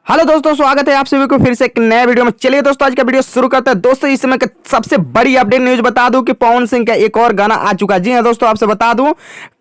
Hello दोस्तों, स्वागत है आप सभी को फिर से एक नए वीडियो में। चलिए दोस्तों, आज का वीडियो शुरू करते हैं। दोस्तों, इस समय का सबसे बड़ी अपडेट न्यूज बता दूं कि पवन सिंह का एक और गाना आ चुका है। जी हां दोस्तों, आपसे बता दूं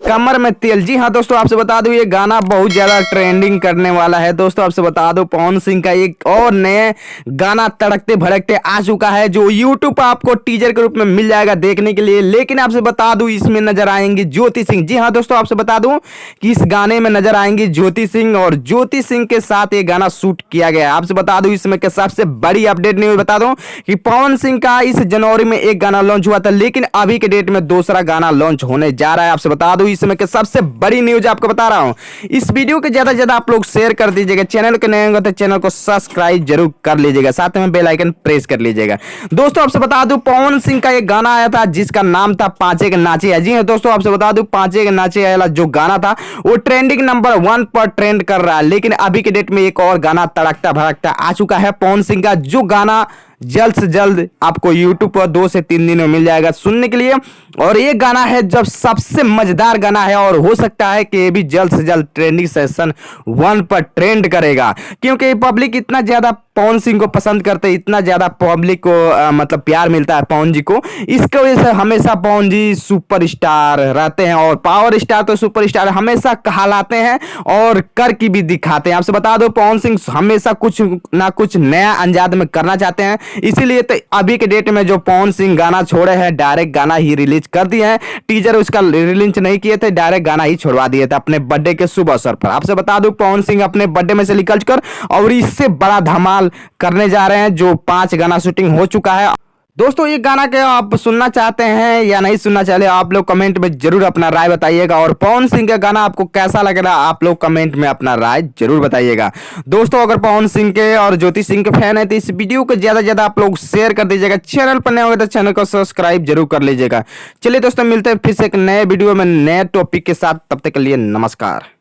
कमर में तेल। जी हां दोस्तों, आपसे बता दूं ये गाना बहुत ज्यादा ट्रेंडिंग करने वाला है। दोस्तों, आपसे बता दूं पवन सिंह का एक और नए गाना तड़कते भड़कते आ चुका है, जो यूट्यूब पर आपको टीजर के रूप में मिल जाएगा देखने के लिए। लेकिन आपसे बता दूं इसमें नजर आएंगी ज्योति सिंह। जी हां दोस्तों, आपसे बता दूं कि इस गाने में नजर आएंगी ज्योति सिंह, और ज्योति सिंह के साथ ये गाना शूट किया गया है। आपसे बता दूं इसमें के सबसे बड़ी अपडेट न्यूज बता दूं कि पवन सिंह का इस जनवरी में एक गाना लॉन्च हुआ था, लेकिन अभी के डेट में दूसरा गाना लॉन्च होने जा रहा है। आपसे बता दूं इसमें के सबसे बड़ी न्यूज आपको बता रहा हूं। इस वीडियो को ज्यादा से ज्यादा आप लोग शेयर कर दीजिएगा। चैनल के नए होंगे तो चैनल को सब्सक्राइब जरूर कर लीजिएगा, साथ में बेल आइकन प्रेस कर लीजिएगा। दोस्तों, आपसे बता दूं पवन सिंह का एक गाना आया था जिसका नाम था पांचे के नाचे है। जी हां दोस्तों, आपसे बता दूं पांचे के नाचे वाला जो गाना था वो ट्रेंडिंग नंबर 1 पर ट्रेंड कर रहा है। लेकिन अभी के डेट में एक और गाना तड़कता भड़कता आ चुका है पवन सिंह का, जो गाना जल्द से जल्द आपको YouTube पर 2 से 3 दिन में मिल जाएगा सुनने के लिए। और ये गाना है जब सबसे मजेदार गाना है, और हो सकता है कि ये भी जल्द से जल्द ट्रेंडिंग सेशन 1 पर ट्रेंड करेगा, क्योंकि पब्लिक इतना ज्यादा पवन सिंह को पसंद करते हैं, इतना ज्यादा पब्लिक को मतलब प्यार मिलता है पवन जी को। इसकी वजह से हमेशा पवन जी सुपरस्टार रहते हैं, और पावर स्टार तो सुपरस्टार हमेशा कहलाते हैं और कर की भी दिखाते हैं। आपसे बता दो पवन सिंह हमेशा कुछ ना कुछ नया अंदाज में करना चाहते हैं, इसीलिए तो अभी के डेट में जो पवन सिंह गाना छोड़े हैं डायरेक्ट गाना ही रिलीज कर दिए हैं। टीजर उसका रिलीज नहीं किए थे, डायरेक्ट गाना ही छोड़वा दिए थे अपने बर्थडे के शुभ अवसर पर। आपसे बता दूं पवन सिंह अपने बर्थडे में से निकल कर और इससे बड़ा धमाल करने जा रहे हैं, जो 5 गाना शूटिंग हो चुका है। दोस्तों, ये गाना के आप सुनना चाहते हैं या नहीं सुनना चाहते, आप लोग कमेंट में जरूर अपना राय बताइएगा। और पवन सिंह का गाना आपको कैसा लग रहा है, आप लोग कमेंट में अपना राय जरूर बताइएगा। दोस्तों, अगर पवन सिंह के और ज्योति सिंह के फैन है तो इस वीडियो को ज्यादा से ज्यादा आप लोग शेयर कर दीजिएगा। चैनल पर नए होंगे तो चैनल को सब्सक्राइब जरूर कर लीजिएगा। चलिए दोस्तों, मिलते हैं फिर से एक नए वीडियो में नए टॉपिक के साथ। तब तक के लिए नमस्कार।